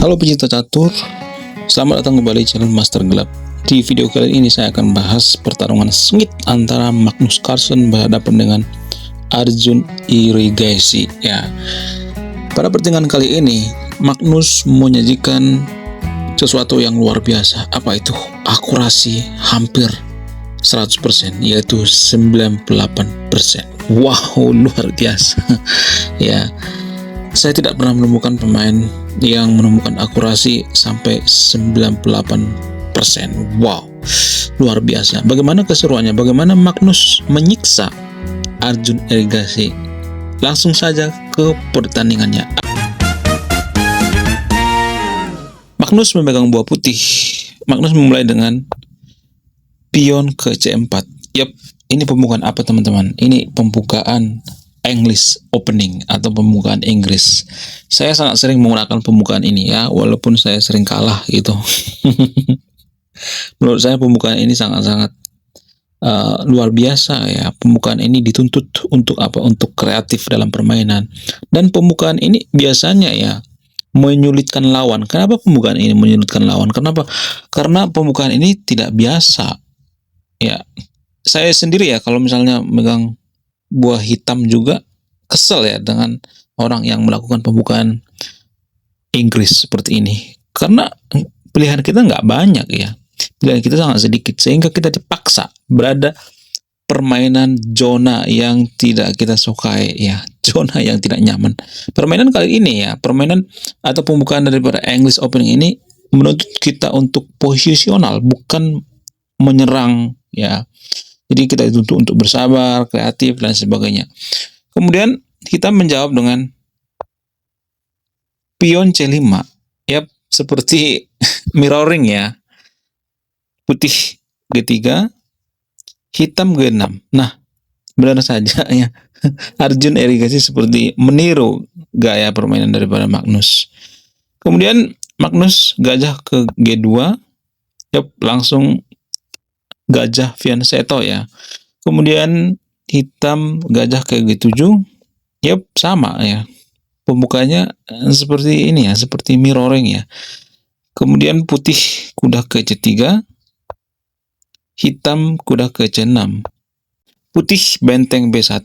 Halo pecinta catur, selamat datang kembali di channel Master Gelap. Di video kali ini saya akan bahas pertarungan sengit antara Magnus Carlsen berhadapan dengan Arjun Irigasi. Ya, pada pertandingan kali ini Magnus menyajikan sesuatu yang luar biasa. Apa itu? Akurasi hampir 100%, yaitu 98%. Wow, luar biasa. Ya, saya tidak pernah menemukan pemain yang menemukan akurasi sampai 98%. Wow, luar biasa. Bagaimana keseruannya? Bagaimana Magnus menyiksa Arjun Irigasi? Langsung saja ke pertandingannya. Magnus memegang buah putih. Magnus memulai dengan pion ke C4. Yap, ini pembukaan apa teman-teman? Ini pembukaan English opening atau pembukaan Inggris. Saya sangat sering menggunakan pembukaan ini ya, walaupun saya sering kalah gitu. Menurut saya pembukaan ini sangat-sangat luar biasa ya. Pembukaan ini dituntut untuk apa? Untuk kreatif dalam permainan. Dan pembukaan ini biasanya ya menyulitkan lawan. Kenapa pembukaan ini menyulitkan lawan? Kenapa? Karena pembukaan ini tidak biasa. Ya, saya sendiri ya kalau misalnya megang buah hitam juga kesel ya dengan orang yang melakukan pembukaan Inggris seperti ini, karena pilihan kita nggak banyak ya, pilihan kita sangat sedikit, sehingga kita dipaksa berada permainan zona yang tidak kita sukai ya, zona yang tidak nyaman. Permainan kali ini ya, permainan atau pembukaan daripada English Opening ini menuntut kita untuk posisional, bukan menyerang ya. Jadi kita dituntut untuk bersabar, kreatif, dan sebagainya. Kemudian kita menjawab dengan pion C5. Yap, seperti mirroring ya. Putih G3, hitam G6. Nah, benar saja ya. Arjun Irigasi seperti meniru gaya permainan daripada Magnus. Kemudian Magnus gajah ke G2. Yap, langsung gajah Fianchetto ya. Kemudian hitam gajah ke G7. Yap, sama ya. Pembukanya seperti ini ya, seperti mirroring ya. Kemudian putih kuda ke C3. Hitam kuda ke C6. Putih benteng B1.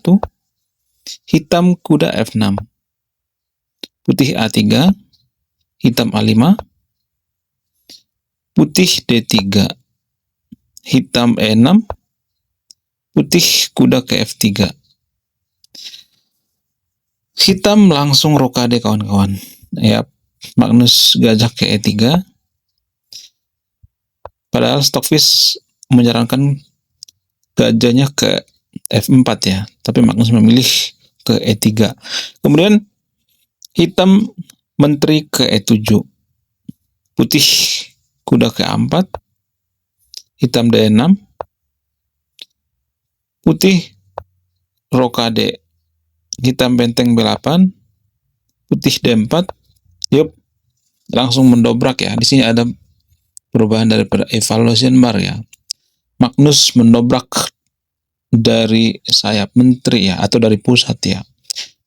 Hitam kuda F6. Putih A3. Hitam A5. Putih D3. Hitam E6, putih kuda ke F3. Hitam langsung rokade kawan-kawan. Ya, Magnus gajah ke E3. Padahal Stockfish menyarankan gajahnya ke F4 ya, tapi Magnus memilih ke E3. Kemudian hitam menteri ke E7. Putih kuda ke A4. Hitam D6, putih rokade, hitam benteng B8, putih D4. Yup, langsung mendobrak ya. Di sini ada perubahan daripada evaluation bar ya. Magnus mendobrak dari sayap menteri ya, atau dari pusat ya.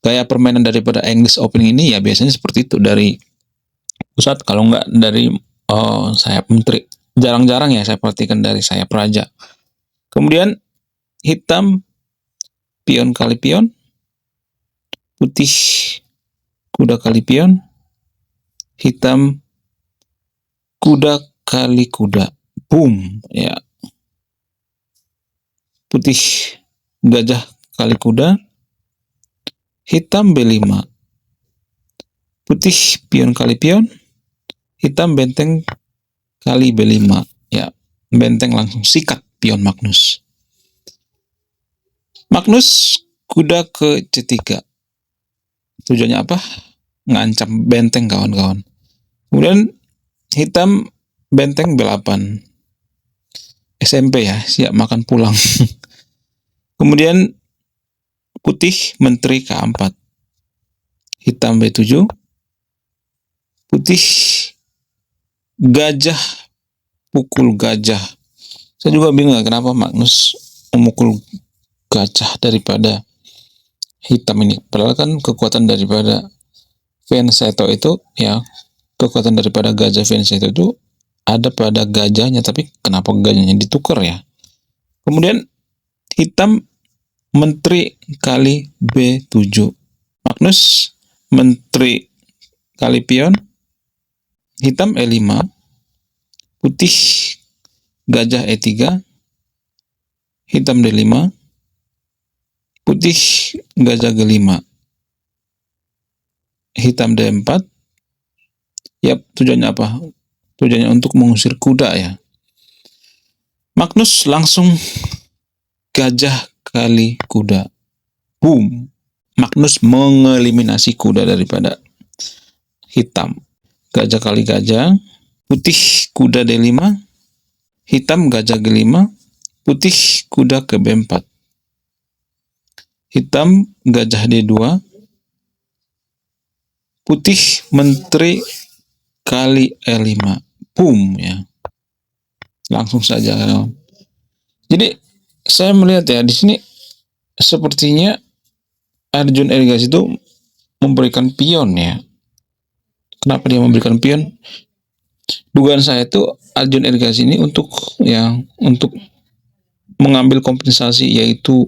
Gaya permainan daripada English Opening ini ya biasanya seperti itu, dari pusat, kalau enggak dari sayap menteri. Jarang-jarang ya saya perhatikan dari sayap raja. Kemudian hitam pion kali pion, putih kuda kali pion, hitam kuda kali kuda. Boom ya. Putih gajah kali kuda, hitam B5. Putih pion kali pion, hitam benteng kali B5 ya. Benteng langsung sikat pion Magnus. Magnus kuda ke C3. Tujuannya apa? Ngancam benteng kawan-kawan. Kemudian hitam benteng B8. SMP ya, siap makan pulang. Kemudian putih menteri ke A4. Hitam B7. Putih gajah pukul gajah. Saya juga bingung kenapa Magnus memukul gajah daripada hitam ini. Padahal kan kekuatan daripada Fianchetto itu ya kekuatan daripada gajah Venus itu ada pada gajahnya, tapi kenapa gajahnya ditukar ya? Kemudian hitam menteri kali B7. Magnus menteri kali pion, hitam E5, putih gajah E3, hitam D5, putih gajah G5, hitam D4. Yap, tujuannya apa? Tujuannya untuk mengusir kuda ya. Magnus langsung gajah kali kuda. Boom. Magnus mengeliminasi kuda daripada hitam. Gajah kali gajah, putih kuda D5, hitam gajah G5, putih kuda ke B4. Hitam gajah D2, putih menteri kali E5. Boom ya. Langsung saja. Jadi saya melihat ya di sini sepertinya Arjun Erigas itu memberikan pion ya. Kenapa dia memberikan pion? Dugaan saya itu Arjun Erigas ini untuk mengambil kompensasi, yaitu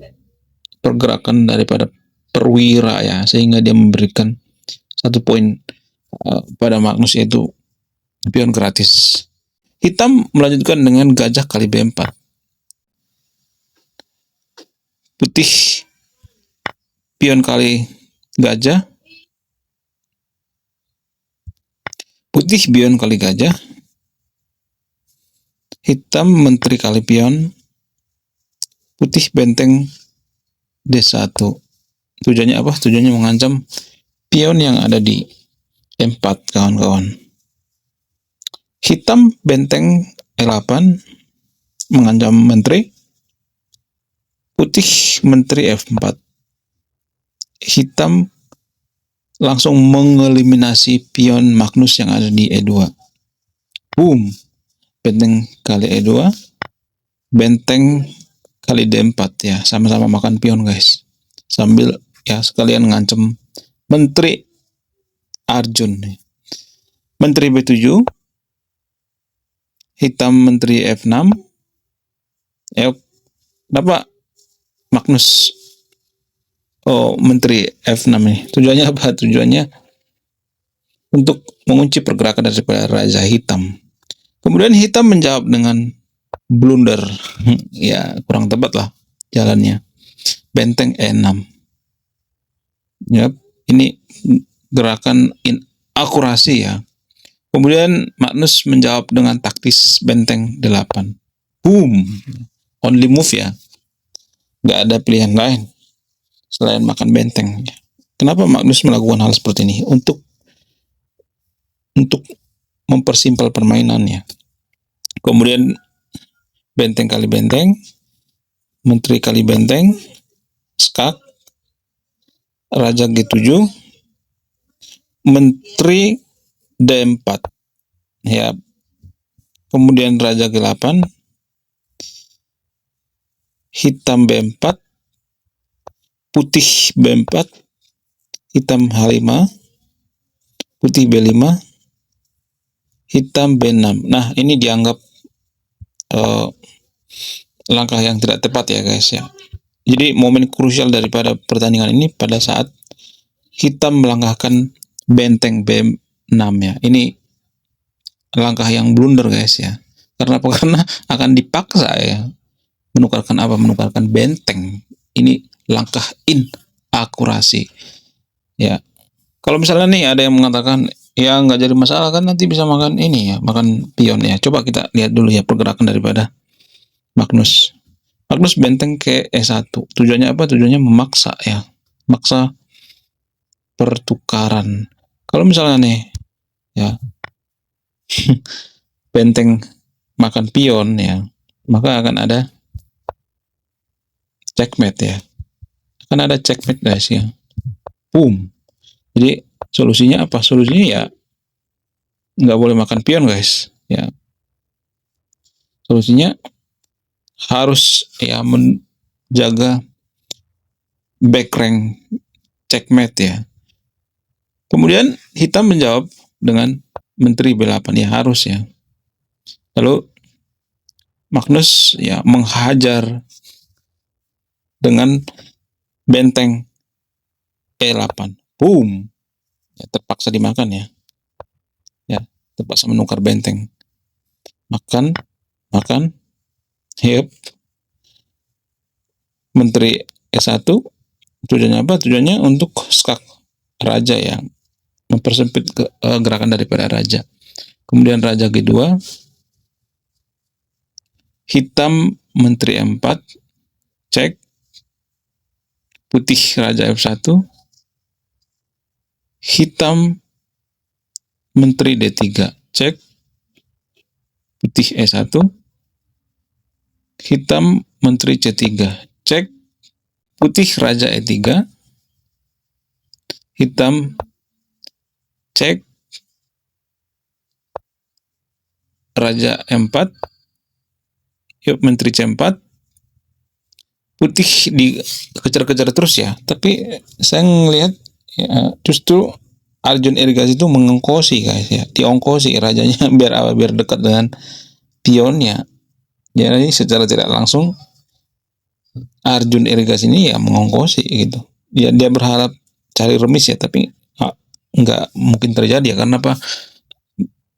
pergerakan daripada perwira ya, sehingga dia memberikan 1 poin pada Magnus, yaitu pion gratis. Hitam melanjutkan dengan gajah kali B4. Putih pion kali gajah, putih pion kali gajah, hitam menteri kali pion, putih benteng D1. Tujuannya apa? Tujuannya mengancam pion yang ada di E4, kawan-kawan. Hitam benteng E8 mengancam menteri, putih menteri F4. Hitam langsung mengeliminasi pion Magnus yang ada di E2. Boom. Benteng kali E2, benteng kali D4 ya, sama-sama makan pion guys. Sambil ya sekalian ngancem menteri Arjun. Menteri B7, hitam menteri F6. Kenapa Magnus menteri F6 ini? Tujuannya apa? Tujuannya untuk mengunci pergerakan daripada Raja Hitam. Kemudian hitam menjawab dengan blunder. Ya, kurang tepat lah jalannya. Benteng E6. Yap, ini gerakan akurasi ya. Kemudian Magnus menjawab dengan taktis benteng D8. Boom. Only move ya. Nggak ada pilihan lain selain makan benteng. Kenapa Magnus melakukan hal seperti ini? Untuk mempersimpel permainannya. Kemudian benteng kali benteng, menteri kali benteng, skak, raja G7, menteri D4 ya. Kemudian raja G8, hitam B4, putih B4, hitam H5, putih B5, hitam B6. Nah, ini dianggap langkah yang tidak tepat ya guys ya. Jadi momen krusial daripada pertandingan ini pada saat hitam melangkahkan benteng B6 ya. Ini langkah yang blunder guys ya. Karena apa? Karena akan dipaksa ya menukarkan apa? Menukarkan benteng. Ini langkah inakurasi ya. Kalau misalnya nih ada yang mengatakan ya nggak jadi masalah kan, nanti bisa makan ini ya, makan pion ya. Coba kita lihat dulu ya pergerakan daripada Magnus. Magnus benteng ke E1. Tujuannya apa? Tujuannya memaksa ya. Maksa pertukaran. Kalau misalnya nih ya benteng makan pion ya, maka akan ada checkmate ya. Akan ada checkmate guys ya. Boom. Jadi solusinya apa? Solusinya ya nggak boleh makan pion guys ya. Solusinya harus ya menjaga back rank checkmate ya. Kemudian hitam menjawab dengan Menteri B8 ya, harus ya. Lalu Magnus ya menghajar dengan benteng E8. Boom. Ya, terpaksa dimakan ya. Ya, terpaksa menukar benteng. Makan. Yep. Menteri E1 tujuannya apa? Tujuannya untuk skak raja ya, mempersempit gerakan daripada raja. Kemudian raja G2, hitam Menteri E4, cek, putih raja F1, hitam Menteri D3, cek, putih E1, hitam Menteri C3, cek, putih raja E3, hitam cek, raja E4, yuk Menteri C4, putih dikejar-kejar terus ya. Tapi saya ngelihat ya, justru Arjun Irigasi itu mengongkosi guys ya, diongkosi rajanya biar dekat dengan pionnya. Jadi secara tidak langsung Arjun Irigasi ini ya mengongkosi gitu. Dia berharap cari remis ya, tapi nggak mungkin terjadi ya, karena apa?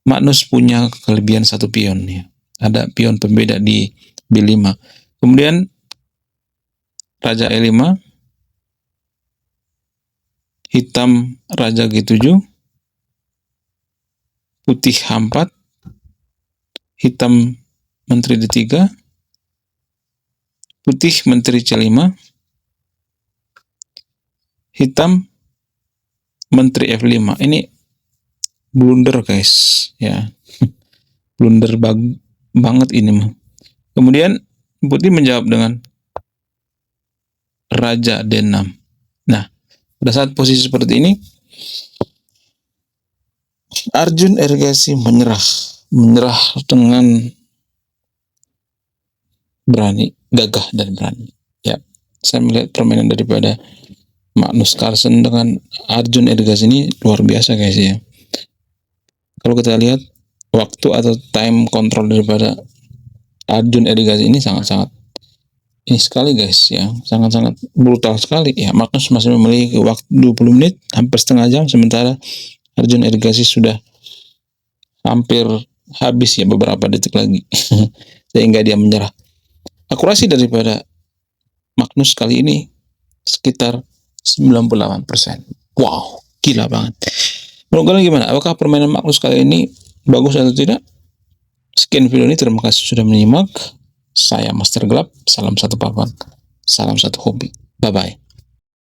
Magnus punya kelebihan satu pion ya. Ada pion pembeda di B5. Kemudian raja E5, hitam raja G7, putih H4, hitam Menteri D3, putih Menteri C5, hitam Menteri F5. Ini blunder guys ya. Blunder banget ini mah. Kemudian putih menjawab dengan raja D6. Nah, pada saat posisi seperti ini Arjun Irigasi menyerah dengan berani, gagah dan berani. Ya, saya melihat permainan daripada Magnus Carlsen dengan Arjun Irigasi ini luar biasa guys ya. Kalau kita lihat waktu atau time control daripada Arjun Irigasi ini sangat-sangat ini sekali guys ya, sangat-sangat brutal sekali ya. Magnus masih memiliki waktu 20 menit, hampir setengah jam, sementara Arjun Irigasi sudah hampir habis ya, beberapa detik lagi sehingga dia menyerah. Akurasi daripada Magnus kali ini sekitar 98%. Wow, gila banget. Menurut kalian gimana? Apakah permainan Magnus kali ini bagus atau tidak? Sekian video ini, terima kasih sudah menyimak. Saya Master Gelap, salam satu papan, salam satu hobi. Bye-bye.